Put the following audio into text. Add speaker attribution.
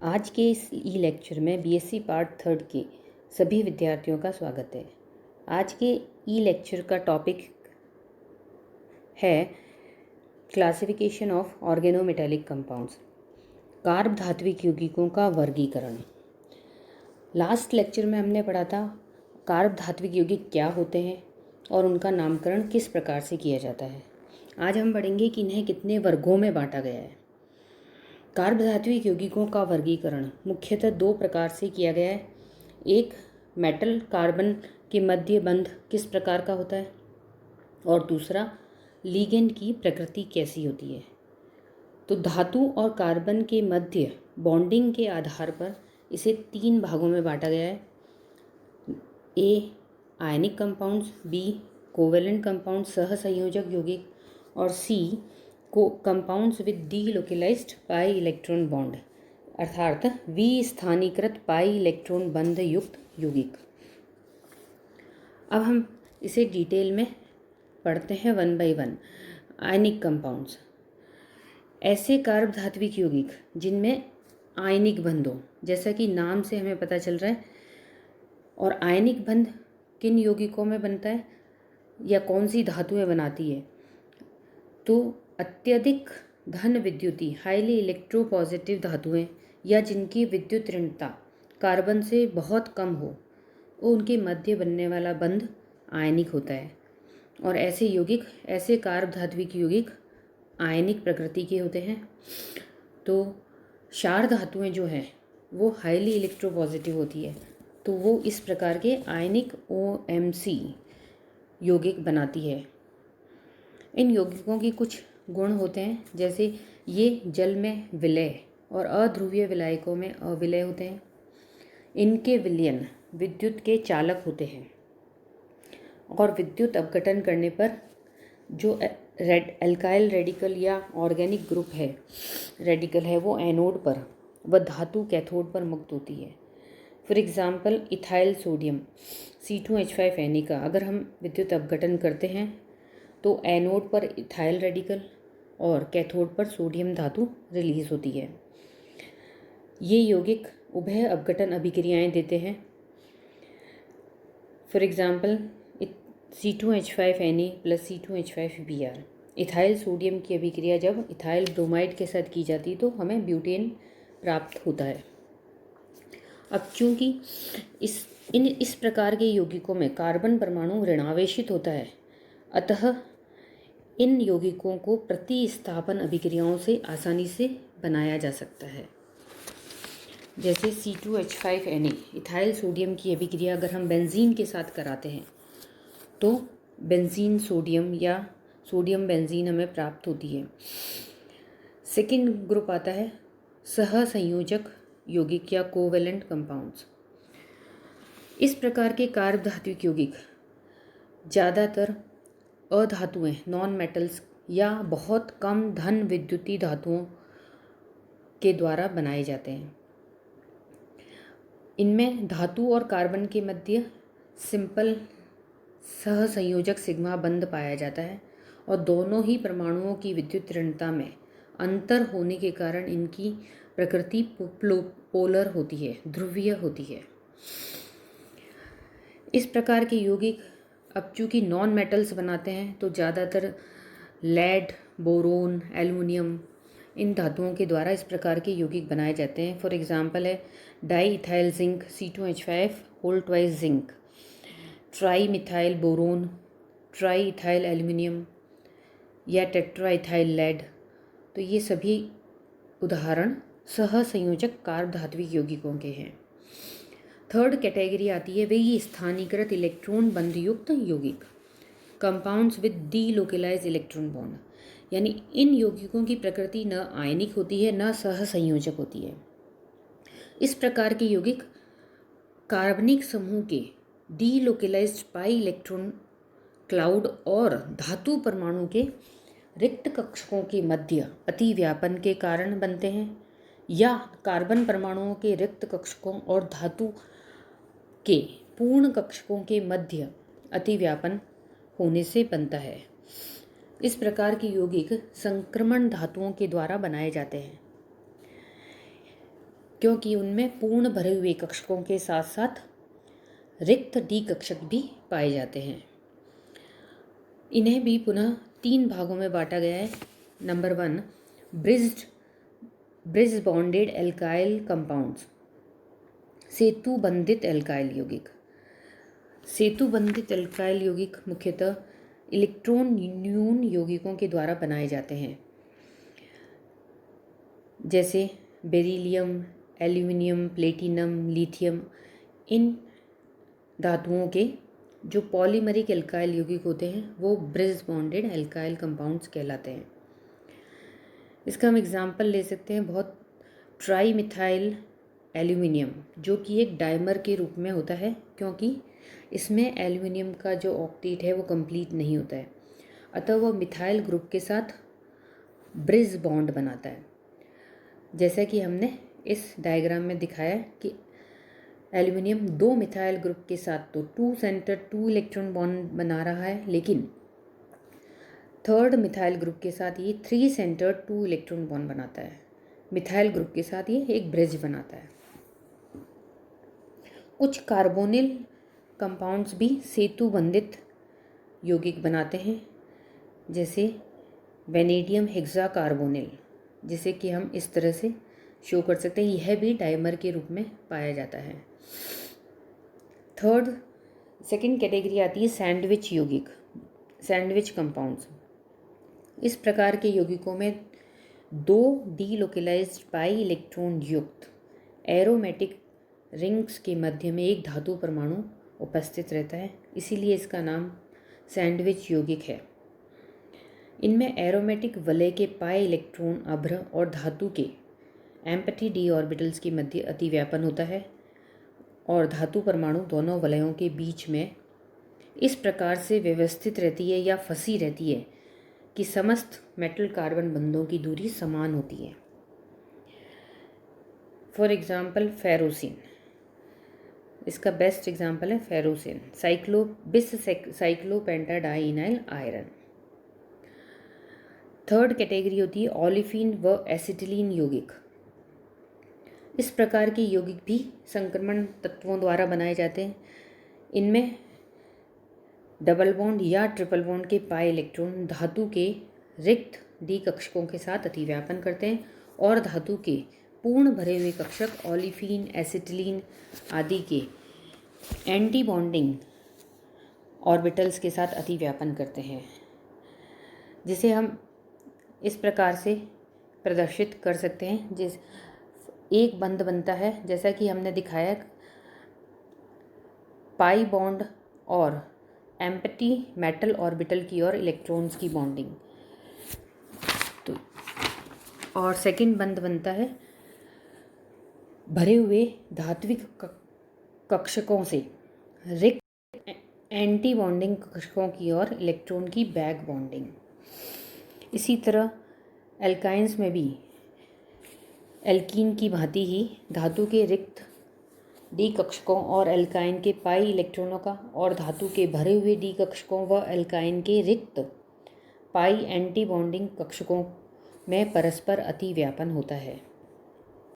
Speaker 1: आज के इस ई लेक्चर में बीएससी पार्ट थर्ड के सभी विद्यार्थियों का स्वागत है। आज के ई लेक्चर का टॉपिक है classification of organometallic compounds, carb धात्विक यौगिकों का वर्गीकरण। लास्ट लेक्चर में हमने पढ़ा था कार्ब धात्विक यौगिक क्या होते हैं और उनका नामकरण किस प्रकार से किया जाता है। आज हम पढ़ेंगे कि इन्हें कितने वर्गों में बांटा गया है। कार्ब धात्विक यौगिकों का वर्गीकरण मुख्यतः दो प्रकार से किया गया है। एक, मेटल कार्बन के मध्य बंध किस प्रकार का होता है, और दूसरा, लिगेंड की प्रकृति कैसी होती है। तो धातु और कार्बन के मध्य बॉन्डिंग के आधार पर इसे तीन भागों में बांटा गया है। A, ionic compounds, B, covalent compound सहसंयोजक यौगिक, और सी, को compounds with delocalized pi electron bond अर्थात विस्थानीकृत पाई इलेक्ट्रॉन बंध युक्त यौगिक। अब हम इसे डिटेल में पढ़ते हैं one by one. Ionic compounds, ऐसे कार्ब धात्विक यौगिक जिनमें आयनिक बंध हो, जैसा कि नाम से हमें पता चल रहा है। और आयनिक बंध किन यौगिकों में बनता है या कौन सी धातुएं बनाती है, तो अत्यधिक धन विद्युती हाईली इलेक्ट्रोपॉजिटिव धातुएं या जिनकी विद्युत ऋणता कार्बन से बहुत कम हो, वो उनके मध्य बनने वाला बंध आयनिक होता है। और ऐसे यौगिक, ऐसे कार्ब धात्विक यौगिक आयनिक प्रकृति के होते हैं। तो क्षार धातुएं जो हैं वो हाईली इलेक्ट्रोपॉजिटिव होती है, तो वो इस प्रकार के आयनिक OMC यौगिक बनाती है। इन यौगिकों की कुछ गुण होते हैं, जैसे ये जल में विलय और अध्रुवीय विलायकों में अविलय होते हैं। इनके विलयन विद्युत के चालक होते हैं और विद्युत अपघटन करने पर जो एल्काइल रेडिकल या ऑर्गेनिक ग्रुप है रेडिकल है वो एनोड पर व धातु कैथोड पर मुक्त होती है। For example ethyl sodium C2H5Na का अगर हम विद्युत अपघटन करते हैं तो एनोड पर इथाइल रेडिकल और कैथोड पर सोडियम धातु रिलीज होती है। ये यौगिक उभय अपघटन अभिक्रियाएं देते हैं। For example C2H5Na plus C2H5Br, ethyl sodium की अभिक्रिया जब इथाइल ब्रोमाइड के साथ की जाती तो हमें ब्यूटेन प्राप्त होता है। अब चूंकि इस प्रकार के यौगिकों में कार्बन परमाणु ऋणावेशित होता है, अतः इन यौगिकों को प्रतिस्थापन अभिक्रियाओं से आसानी से बनाया जा सकता है। जैसे C2H5Na इथाइल सोडियम की अभिक्रिया अगर हम बेंजीन के साथ कराते हैं तो बेंजीन सोडियम या सोडियम बेंजीन हमें प्राप्त होती है। सेकेंड ग्रुप आता है सहसंयोजक यौगिक या कोवेलेंट कंपाउंड्स। इस प्रकार के कार्ब धात्विक यौगिक ज़्यादातर अधातुएं नॉन मेटल्स या बहुत कम धन विद्युती धातुओं के द्वारा बनाए जाते हैं। इनमें धातु और कार्बन के मध्य सिंपल सहसंयोजक सिग्मा बंध पाया जाता है और दोनों ही परमाणुओं की विद्युत ऋणता में अंतर होने के कारण इनकी प्रकृति पोलर होती है, ध्रुवीय होती है। इस प्रकार के यौगिक अब चूँकि नॉन मेटल्स बनाते हैं तो ज़्यादातर लेड, बोरोन, एल्युमिनियम इन धातुओं के द्वारा इस प्रकार के यौगिक बनाए जाते हैं। फॉर एग्जांपल है di ethyl zinc C2H5 whole twice zinc, tri methyl boron, tri ethyl aluminium या टेट्रा इथाइल लेड। तो ये सभी उदाहरण सहसंयोजक कार्ब धात्विक यौगिकों के हैं। थर्ड कैटेगरी आती है वही स्थानीकृत इलेक्ट्रॉन बंधयुक्त यौगिक, कंपाउंड्स विद डीलोकेलाइज्ड इलेक्ट्रॉन बॉन्ड, यानी इन यौगिकों की प्रकृति न आयनिक होती है न सहसंयोजक होती है। इस प्रकार के यौगिक कार्बनिक समूह के डीलोकेलाइज्ड पाई इलेक्ट्रॉन क्लाउड और धातु परमाणु के रिक्त कक्षकों के मध्य अतिव्यापन के कारण बनते हैं, या कार्बन परमाणुओं के रिक्त कक्षकों और धातु के पूर्ण कक्षकों के मध्य अतिव्यापन होने से बनता है। इस प्रकार के यौगिक संक्रमण धातुओं के द्वारा बनाए जाते हैं। क्योंकि उनमें पूर्ण भरे हुए कक्षकों के साथ साथ रिक्त डी कक्षक भी पाए जाते हैं। इन्हें भी पुनः 3 भागों में बांटा गया है। Number 1, bridge bonded alkyl compounds, सेतु बंधित एल्काइल यौगिक। सेतु बंधित एल्काइल यौगिक मुख्यतः इलेक्ट्रॉन न्यून यौगिकों के द्वारा बनाए जाते हैं, जैसे बेरिलियम, एल्यूमिनियम, प्लेटिनम, लिथियम। इन धातुओं के जो पॉलीमरिक एल्काइल यौगिक होते हैं वो ब्रिज बॉन्डेड एल्काइल कंपाउंड्स कहलाते हैं। इसका हम एग्जांपल ले सकते हैं बहुत, ट्राई मिथाइल एल्यूमिनियम, जो कि एक डाइमर के रूप में होता है, क्योंकि इसमें एल्यूमिनियम का जो ऑक्टेट है वो कंप्लीट नहीं होता है, अतः वह मिथाइल ग्रुप के साथ ब्रिज बॉन्ड बनाता है। जैसा कि हमने इस डायग्राम में दिखाया कि एल्यूमिनियम 2 मिथाइल ग्रुप के साथ तो 2 सेंटर 2 इलेक्ट्रॉन बॉन्ड बना रहा है, लेकिन 3rd मिथाइल ग्रुप के साथ ये 3 सेंटर 2 इलेक्ट्रॉन बॉन्ड बनाता है। मिथाइल ग्रुप के साथ ये एक ब्रिज बनाता है। कुछ कार्बोनिल कंपाउंड्स भी सेतु बंधित यौगिक बनाते हैं, जैसे वेनेडियम हेक्सा कार्बोनिल, जिसे कि हम इस तरह से शो कर सकते हैं। यह भी डाइमर के रूप में पाया जाता है। सेकंड कैटेगरी आती है सैंडविच यौगिक, सैंडविच कंपाउंड्स। इस प्रकार के यौगिकों में 2 डीलोकेलाइज्ड पाई इलेक्ट्रॉन युक्त एरोमेटिक रिंग्स के मध्य में एक धातु परमाणु उपस्थित रहता है, इसीलिए इसका नाम सैंडविच यौगिक है। इनमें एरोमेटिक वलय के पाई इलेक्ट्रॉन अभ्र और धातु के एम्पटी डी ऑर्बिटल्स के मध्य अतिव्यापन होता है, और धातु परमाणु दोनों वलयों के बीच में इस प्रकार से व्यवस्थित रहती है या फंसी रहती है कि समस्त मेटल कार्बन बंधों की दूरी समान होती है। फॉर एग्जाम्पल फेरोसिन, इसका बेस्ट एग्जाम्पल है ferrocene, cyclopentadienyl iron. 3rd category होती है ओलिफिन व एसिटिलीन यौगिक। इस प्रकार के यौगिक भी संक्रमण तत्वों द्वारा बनाए जाते हैं। इनमें डबल बॉन्ड या ट्रिपल बॉन्ड के पाई इलेक्ट्रॉन धातु के रिक्त डी कक्षकों के साथ अतिव्यापन करते हैं, और धातु के पूर्ण भरे हुए कक्षक ओलिफिन, एसिटिलीन आदि के एंटी बॉन्डिंग ऑर्बिटल्स के साथ अतिव्यापन करते हैं, जिसे हम इस प्रकार से प्रदर्शित कर सकते हैं। जिस एक बंध बनता है, जैसा कि हमने दिखाया, पाई बॉन्ड और एम्पटी मेटल ऑर्बिटल की ओर इलेक्ट्रॉन्स की बॉन्डिंग। तो और सेकंड बंध बनता है भरे हुए धात्विक कक्षकों से रिक्त एंटी बॉन्डिंग कक्षकों की ओर इलेक्ट्रॉन की बैक बॉन्डिंग। इसी तरह एल्काइंस में भी एल्कीन की भांति ही धातु के रिक्त डी कक्षकों और एल्काइन के पाई इलेक्ट्रॉनों का, और धातु के भरे हुए डी कक्षकों व एल्काइन के रिक्त पाई एंटी बॉन्डिंग कक्षकों में परस्पर अतिव्यापन होता है।